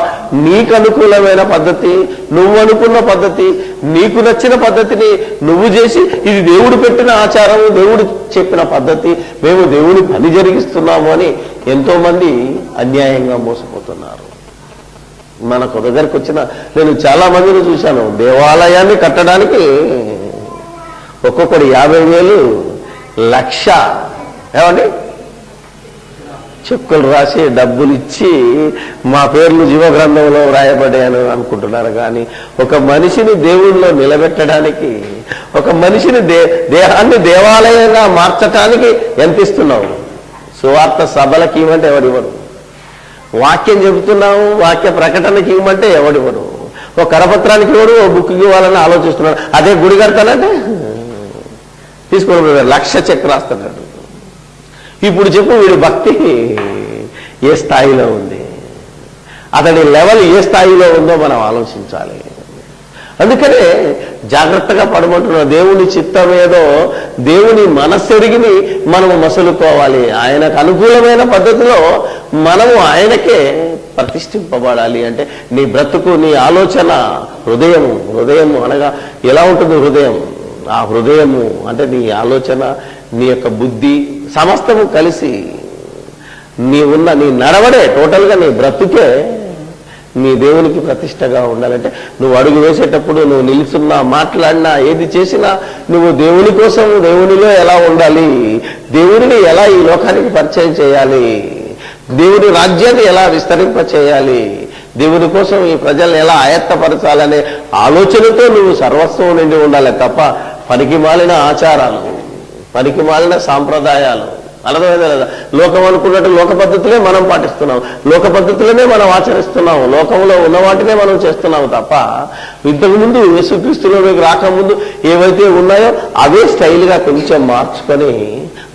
నీకు అనుకూలమైన పద్ధతి, నువ్వు అనుకున్న పద్ధతి, నీకు నచ్చిన పద్ధతిని నువ్వు చేసి ఇది దేవుడు పెట్టిన ఆచారం, దేవుడు చెప్పిన పద్ధతి, మేము దేవుని పని జరిగిస్తున్నాము అని ఎంతో మంది అన్యాయంగా మోసపోతున్నారు. మనకు దగ్గరకు వచ్చిన నేను చాలా మందిని చూశాను. దేవాలయాన్ని కట్టడానికి ఒక్కొక్కడు 50,000, 1,00,000 ఏమండి చెక్కులు రాసి డబ్బులు ఇచ్చి మా పేర్లు జీవగ్రంథంలో వ్రాయబడ్డాయని అనుకుంటున్నారు. కానీ ఒక మనిషిని దేవుళ్ళలో నిలబెట్టడానికి, ఒక మనిషిని దేహాన్ని దేవాలయంగా మార్చడానికి ఎంత ఇస్తున్నావు? సువార్త సభలకి ఇవ్వమంటే ఎవడివ్వడు, వాక్యం చెబుతున్నావు వాక్య ప్రకటనకి ఇవ్వమంటే ఎవడివ్వడు, ఒక కరపత్రానికి ఇవ్వడు, ఓ బుక్కి ఇవ్వాలని ఆలోచిస్తున్నాడు. అదే గుడి కడతానంటే తీసుకుని 1,00,000 చెక్ రాస్తున్నాడు. ఇప్పుడు చెప్పు వీడి భక్తి ఏ స్థాయిలో ఉంది, అతడి లెవెల్ ఏ స్థాయిలో ఉందో మనం ఆలోచించాలి. అందుకనే జాగ్రత్తగా పడమంటున్నాం. దేవుని చిత్తం ఏదో, దేవుని మనస్సెరిగిని మనము మసలుకోవాలి. ఆయనకు అనుకూలమైన పద్ధతిలో మనము ఆయనకే ప్రతిష్ఠింపబడాలి. అంటే నీ బ్రతుకు, నీ ఆలోచన, హృదయము అనగా ఎలా ఉంటుంది హృదయం? ఆ హృదయము అంటే నీ ఆలోచన, నీ యొక్క బుద్ధి సమస్తము కలిసి నీ నడవడే టోటల్గా నీ బ్రతుకే నీ దేవునికి ప్రతిష్టగా ఉండాలంటే నువ్వు అడుగు వేసేటప్పుడు, నువ్వు నిలుచున్నా, మాట్లాడినా, ఏది చేసినా నువ్వు దేవుని కోసం, దేవునిలో ఎలా ఉండాలి, దేవుడిని ఎలా ఈ లోకానికి పరిచయం చేయాలి, దేవుని రాజ్యాన్ని ఎలా విస్తరింప చేయాలి, దేవుని కోసం ఈ ప్రజల్ని ఎలా ఆయత్తపరచాలనే ఆలోచనతో నువ్వు సర్వస్వం నిండి ఉండాలి తప్ప పనికి మాలిన ఆచారాలు, పనికి మాలిన సాంప్రదాయాలు, అర్థమైందా లేదా? లోకం అనుకున్నట్టు లోక పద్ధతులే మనం పాటిస్తున్నాం, లోక పద్ధతులనే మనం ఆచరిస్తున్నాము, లోకంలో ఉన్న వాటినే మనం చేస్తున్నాము తప్ప ఇంతకుముందు యేసుక్రీస్తులోకి రాకముందు ఏవైతే ఉన్నాయో అవే స్టైల్గా కొంచెం మార్చుకొని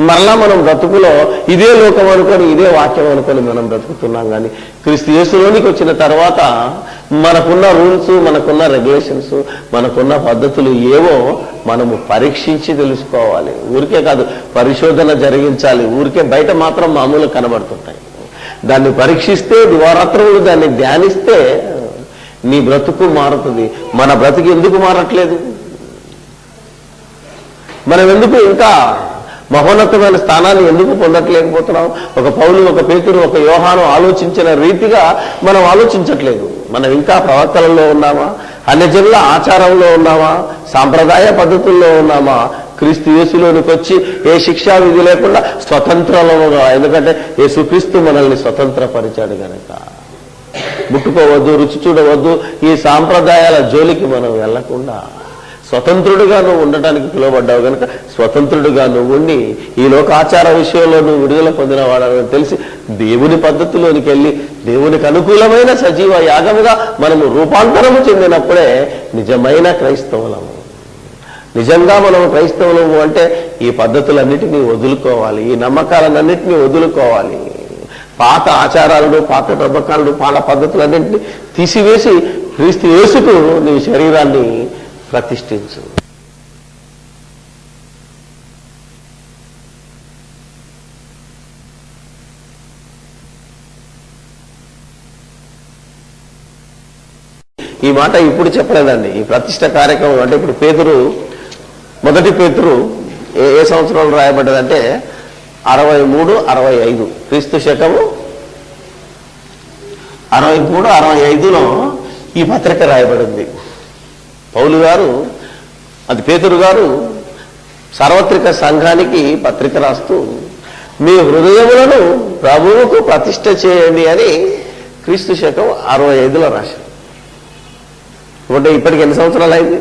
మరలా మనం బ్రతుకులో ఇదే లోకం అనుకొని, ఇదే వాక్యం అనుకొని మనం బ్రతుకుతున్నాం. కానీ క్రీస్తు యేసులోనికి వచ్చిన తర్వాత మనకున్న రూల్స్, మనకున్న రెగ్యులేషన్స్, మనకున్న పద్ధతులు ఏవో మనము పరీక్షించి తెలుసుకోవాలి. ఊరికే కాదు, పరిశోధన జరిగించాలి. ఊరికే బయట మాత్రం మామూలు కనబడుతుంటాయి. దాన్ని పరీక్షిస్తే దివారాత్రములు దాన్ని ధ్యానిస్తే నీ బ్రతుకు మారుతుంది. మన బ్రతుకు ఎందుకు మారట్లేదు? మనం ఎందుకు ఇంకా మహోన్నతమైన స్థానాన్ని ఎందుకు పొందట్లేకపోతున్నాం? ఒక పౌలు, ఒక పేతురు, ఒక యోహాను ఆలోచించిన రీతిగా మనం ఆలోచించట్లేదు. మనం ఇంకా ప్రవర్తనలో ఉన్నామా? అన్యజనుల ఆచారంలో ఉన్నామా? సాంప్రదాయ పద్ధతుల్లో ఉన్నామా? క్రీస్తు యేసులోనికి వచ్చి ఏ శిక్షా విధి లేకుండా స్వతంత్రముగా, ఎందుకంటే యేసుక్రీస్తు మనల్ని స్వతంత్రపరిచాడు గనక ముట్టుకోవద్దు, రుచి చూడవద్దు, ఈ సాంప్రదాయాల జోలికి మనం వెళ్లకుండా స్వతంత్రుడిగా నువ్వు ఉండటానికి పిలువబడ్డావు కనుక స్వతంత్రుడిగా నువ్వు ఉండి ఈ లోకాచార విషయంలో నువ్వు విడుదల పొందిన వాడని తెలిసి దేవుని పద్ధతిలోనికి వెళ్ళి దేవునికి అనుకూలమైన సజీవ యాగముగా మనము రూపాంతరము చెందినప్పుడే నిజమైన క్రైస్తవులము. నిజంగా మనం క్రైస్తవులము అంటే ఈ పద్ధతులన్నిటినీ వదులుకోవాలి, ఈ నమ్మకాలన్నింటినీ వదులుకోవాలి. పాత ఆచారాలను, పాత నమ్మకాలను, పాత పద్ధతులన్నింటినీ తీసివేసి క్రీస్తు యేసుకు నీ శరీరాన్ని ప్రతిష్ఠించు. ఈ మాట ఇప్పుడు చెప్పలేదండి. ఈ ప్రతిష్ఠ కార్యక్రమం అంటే ఇప్పుడు పేతురు, మొదటి పేతురు ఏ సంవత్సరంలో రాయబడ్డదంటే 63-65 క్రీస్తు శకము 63-65లో ఈ పత్రిక రాయబడింది. పౌలు గారు, అది పేతురు గారు సార్వత్రిక సంఘానికి పత్రిక రాస్తూ మీ హృదయములను ప్రభువుకు ప్రతిష్ఠ చేయండి అని క్రీస్తు శకం 65లో రాశారు. అంటే ఇప్పటికి ఎన్ని సంవత్సరాలు అయింది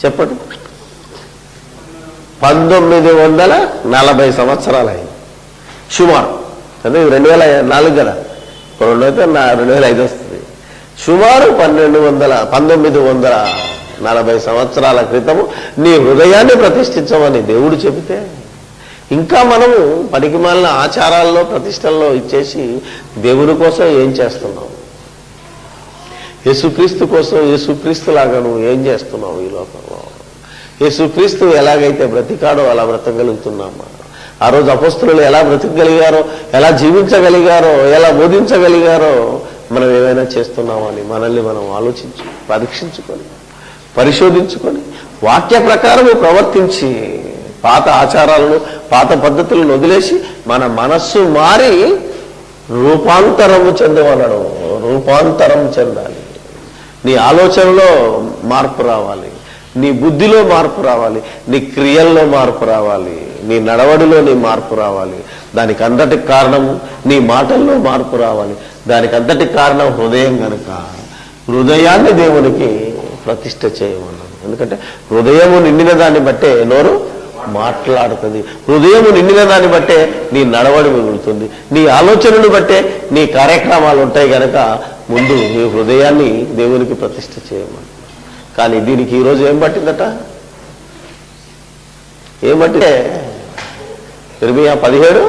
చెప్పండి? 1940 సంవత్సరాలు అయింది సుమారు. అంటే 2004 కదా, 2 అయితే 2005 వస్తుంది. సుమారు 1940 సంవత్సరాల క్రితము నీ హృదయాన్ని ప్రతిష్ఠించమని దేవుడు చెబితే ఇంకా మనము పనికిమాలిన ఆచారాల్లో, ప్రతిష్టల్లో ఇచ్చేసి దేవుని కోసం ఏం చేస్తున్నావు? యేసుక్రీస్తు కోసం, యేసుక్రీస్తులాగా నువ్వు ఏం చేస్తున్నావు ఈ లోకంలో? యేసుక్రీస్తు ఎలాగైతే బ్రతికాడో అలా బ్రతకగలుగుతున్నామా? ఆ రోజు అపొస్తలులు ఎలా బ్రతకగలిగారో, ఎలా జీవించగలిగారో, ఎలా బోధించగలిగారో మనం ఏమైనా చేస్తున్నామని మనల్ని మనం పరీక్షించుకొని, పరిశోధించుకొని వాక్య ప్రకారము ప్రవర్తించి పాత ఆచారాలను, పాత పద్ధతులను వదిలేసి మన మనస్సు మారి రూపాంతరము చెందవలడం. రూపాంతరం చెందాలి. నీ ఆలోచనలో మార్పు రావాలి, నీ బుద్ధిలో మార్పు రావాలి, నీ క్రియల్లో మార్పు రావాలి, నీ నడవడిలో నీ మార్పు రావాలి. దానికి అంతటికి కారణం నీ మాటల్లో మార్పు రావాలి. దానికి అంతటికి కారణం హృదయం కనుక హృదయాన్ని దేవునికి ప్రతిష్ఠ చేయమన్నాను. ఎందుకంటే హృదయము నిండిన దాన్ని బట్టే నోరు మాట్లాడుతుంది. హృదయము నిండిన దాన్ని బట్టే నీ నడవడి మిగులుతుంది. నీ ఆలోచనను బట్టే నీ కార్యక్రమాలు ఉంటాయి కనుక ముందు నీ హృదయాన్ని దేవునికి ప్రతిష్ఠ చేయమని. కానీ దీనికి ఈరోజు ఏం పట్టిందట? ఏం పట్టిందే? ఇర్మియా 17:9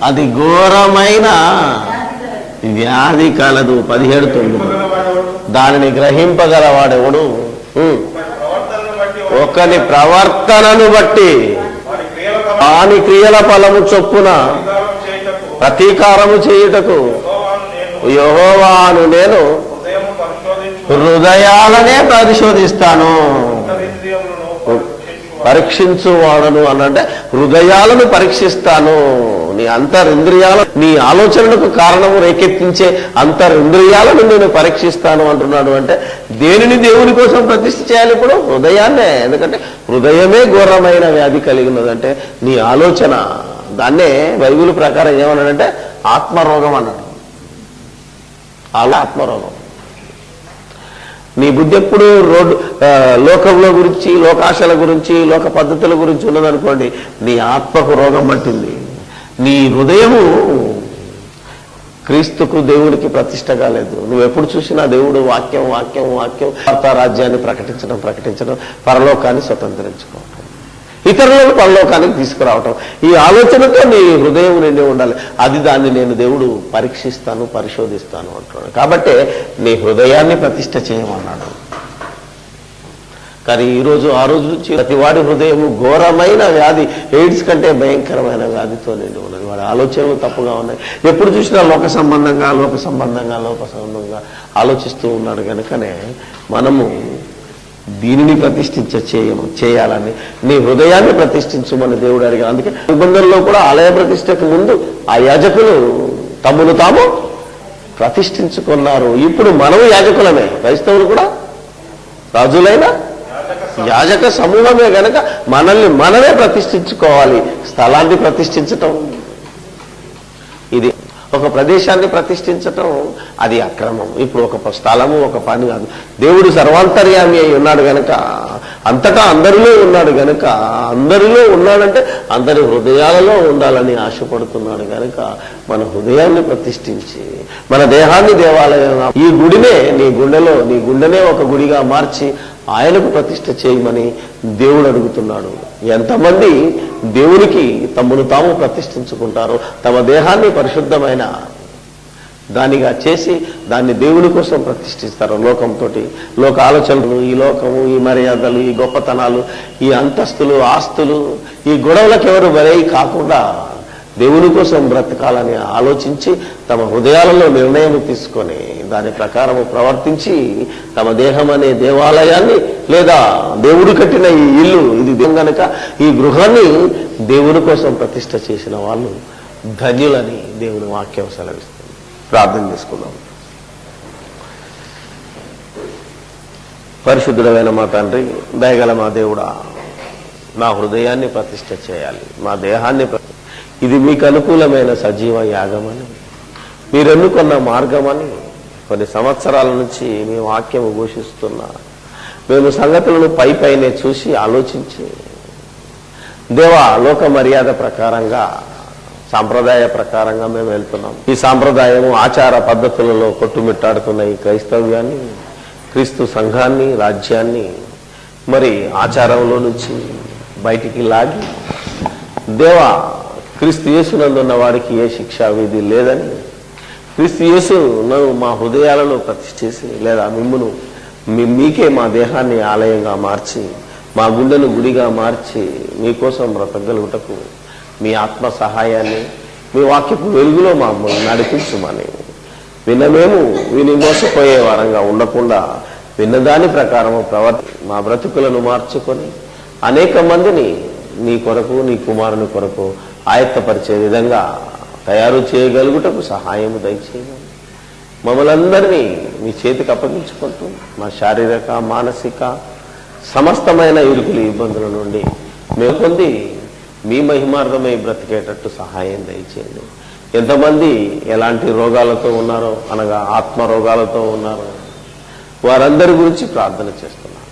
అది ఘోరమైన వ్యాధి కలదు. 17:9 దానిని గ్రహింపగలవాడెవడు? ఒకని ప్రవర్తనను బట్టి వాని క్రియల ఫలము చొప్పున ప్రతీకారము చేయుటకు యెహోవాను నేను హృదయాలనే పరిశోధిస్తాను. పరీక్షించువాడను అనంటే హృదయాలను పరీక్షిస్తాను. నీ అంతరింద్రియాల, నీ ఆలోచనలకు కారణము రేకెత్తించే అంతరింద్రియాలను నేను పరీక్షిస్తాను అంటున్నాడు. అంటే దేనిని దేవుని కోసం ప్రతిష్ఠ చేయాలి? ఇప్పుడు హృదయాన్నే. ఎందుకంటే హృదయమే ఘోరమైన వ్యాధి కలిగినదంటే నీ ఆలోచన. దాన్నే బైబిల్ ప్రకారం ఏమన్నాడంటే ఆత్మరోగం అన్నాడు. ఆత్మరోగం. నీ బుద్ధి ఎప్పుడు లోకంలో గురించి, లోకాశల గురించి, లోక పద్ధతుల గురించి ఉన్నదనుకోండి, నీ ఆత్మకు రోగం పట్టింది. నీ హృదయము క్రీస్తుకు, దేవుడికి ప్రతిష్ట కాలేదు. నువ్వు ఎప్పుడు చూసినా దేవుడు వాక్యం వాక్యం వాక్యం, రాజ్యాన్ని ప్రకటించడం, పరలోకాన్ని స్వతంత్రించుకోవటం, ఇతరులను పరలోకానికి తీసుకురావటం, ఈ ఆలోచనతో నీ హృదయం నిండి ఉండాలి. దాన్ని నేను దేవుడు పరీక్షిస్తాను, పరిశోధిస్తాను అంటున్నాడు. కాబట్టి నీ హృదయాన్ని ప్రతిష్ట చేయమన్నాడు. కానీ ఈరోజు ఆ రోజు నుంచి ప్రతి వాడి హృదయం ఘోరమైన వ్యాధి, ఎయిడ్స్ కంటే భయంకరమైన వ్యాధితో నిండి ఉన్నది. వాడి ఆలోచనలు తప్పుగా ఉన్నాయి. ఎప్పుడు చూసినా లోక సంబంధంగా ఆలోచిస్తూ ఉన్నాడు. కనుకనే మనము దీనిని చేయాలని నీ హృదయాన్ని ప్రతిష్ఠించమని దేవుడు అడిగాడు. అందుకే నిబంధనలో కూడా ఆలయ ప్రతిష్టకు ముందు ఆ యాజకులు తమను తాము ప్రతిష్ఠించుకున్నారు. ఇప్పుడు మనము యాజకులమే. క్రైస్తవులు కూడా రాజులైన యాజక సమూహమే గనక మనల్ని మనమే ప్రతిష్ఠించుకోవాలి. స్థలాన్ని ప్రతిష్ఠించటం, ఇది ఒక ప్రదేశాన్ని ప్రతిష్ఠించటం అది అక్రమం. ఇప్పుడు ఒక స్థలము ఒక పని కాదు. దేవుడు సర్వాంతర్యామి అయి ఉన్నాడు గనక, అంతటా అందరిలో ఉన్నాడు గనక, అందరిలో ఉన్నాడంటే అందరి హృదయాలలో ఉండాలని ఆశపడుతున్నాడు గనక మన హృదయాన్ని ప్రతిష్ఠించి మన దేహాన్ని దేవాలయం, ఈ గుడినే నీ గుండెనే ఒక గుడిగా మార్చి ఆయనకు ప్రతిష్ఠ చేయమని దేవుడు అడుగుతున్నాడు. ఎంతమంది దేవునికి తమను తాము ప్రతిష్ఠించుకుంటారో, తమ దేహాన్ని పరిశుద్ధమైన దానిగా చేసి దాన్ని దేవుని కోసం ప్రతిష్ఠిస్తారు. లోకంతో, లోక ఆలోచనలు, ఈ లోకము, ఈ మర్యాదలు, ఈ గొప్పతనాలు, ఈ అంతస్తులు, ఆస్తులు, ఈ గొడవలకు ఎవరు బలై కాకుండా దేవుని కోసం బ్రతకాలని ఆలోచించి తమ హృదయాలలో నిర్ణయం తీసుకొని దాని ప్రకారము ప్రవర్తించి తమ దేహం అనే దేవాలయాన్ని లేదా దేవుడు కట్టిన ఈ ఇల్లు ఇది కనుక ఈ గృహాన్ని దేవుని కోసం ప్రతిష్ఠ చేసిన వాళ్ళు ధన్యులని దేవుని వాక్యం సెలవిస్తుంది. ప్రార్థన చేసుకుందాం. పరిశుద్ధుడైన మా తండ్రి, దయగల మా దేవుడా, నా హృదయాన్ని ప్రతిష్ఠ చేయాలి, మా దేహాన్ని ఇది మీకు అనుకూలమైన సజీవ యాగమని, మీరు ఎన్నుకున్న మార్గమని కొన్ని సంవత్సరాల నుంచి మీ వాక్యం ఘోషిస్తున్నా మేము సంగతులను పైనే చూసి ఆలోచించి దేవా, లోక మర్యాద ప్రకారంగా, సాంప్రదాయ ప్రకారంగా మేము వెళ్తున్నాం. ఈ సాంప్రదాయము ఆచార పద్ధతులలో కొట్టుమిట్టాడుతున్న ఈ క్రైస్తవ్యాన్ని, క్రీస్తు సంఘాన్ని, రాజ్యాన్ని మరి ఆచారంలో నుంచి బయటికి లాగి దేవా, క్రీస్తు యేసునందున్న వాడికి ఏ శిక్షా విధి లేదని, క్రీస్తు యేసును మా హృదయాలలో ప్రతిష్ఠ చేసి లేదా మిమ్మును మీకే మా దేహాన్ని ఆలయంగా మార్చి మా గుండెను గుడిగా మార్చి మీకోసం బ్రతకగలుగుటకు మీ ఆత్మ సహాయాన్ని మీ వాక్యపు వెలుగులో మమ్మల్ని నడిపించమని, వినమేము విని మోసపోయే వారంగా ఉండకుండా విన్నదాని ప్రకారము మా బ్రతుకులను మార్చుకొని అనేక మందిని నీ కొరకు, నీ కుమారుని కొరకు ఆయత్తపరిచే విధంగా తయారు చేయగలుగుటకు సహాయము దయచేయమని మమ్మల్ని అందరినీ మీ చేతికి అప్పగించుకుంటూ మా శారీరక, మానసిక సమస్తమైన ఇరుకులు, ఇబ్బందుల నుండి మేము పొంది మీ మహిమార్థమై బ్రతికేటట్టు సహాయం దయచేయండి. ఎంతమంది ఎలాంటి రోగాలతో ఉన్నారో, అనగా ఆత్మ రోగాలతో ఉన్నారో వారందరి గురించి ప్రార్థన చేస్తున్నాను.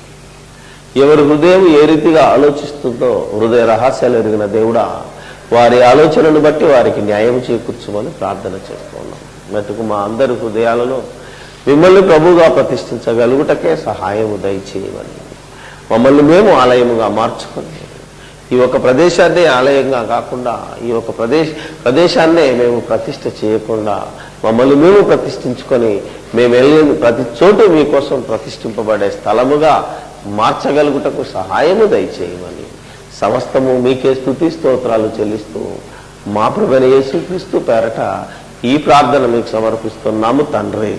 ఎవరి హృదయం ఏ రీతిగా ఆలోచిస్తుందో హృదయ రహస్యాలు ఎరిగిన దేవుడా, వారి ఆలోచనను బట్టి వారికి న్యాయం చేకూర్చమని ప్రార్థన చేస్తున్నాం. మటుకు మా అందరి హృదయాలలో మిమ్మల్ని ప్రభువుగా ప్రతిష్ఠించగలుగుటకే సహాయము దయచేయమని మమ్మల్ని మేము ఆలయముగా మార్చుకొని ఈ ఒక ప్రదేశాన్నే ఆలయంగా కాకుండా ఈ ఒక ప్రదేశాన్నే మేము ప్రతిష్ఠ చేయకుండా మమ్మల్ని మేము ప్రతిష్ఠించుకొని మేము వెళ్ళిన ప్రతి చోటు మీకోసం ప్రతిష్ఠింపబడే స్థలముగా మార్చగలుగుటకు సహాయము దయచేయమని సమస్తము మీకే స్తుతి స్తోత్రాలు చెల్లిస్తూ మా ప్రభువైన యేసుక్రీస్తు పేరట ఈ ప్రార్థన మీకు సమర్పిస్తున్నాము తండ్రి.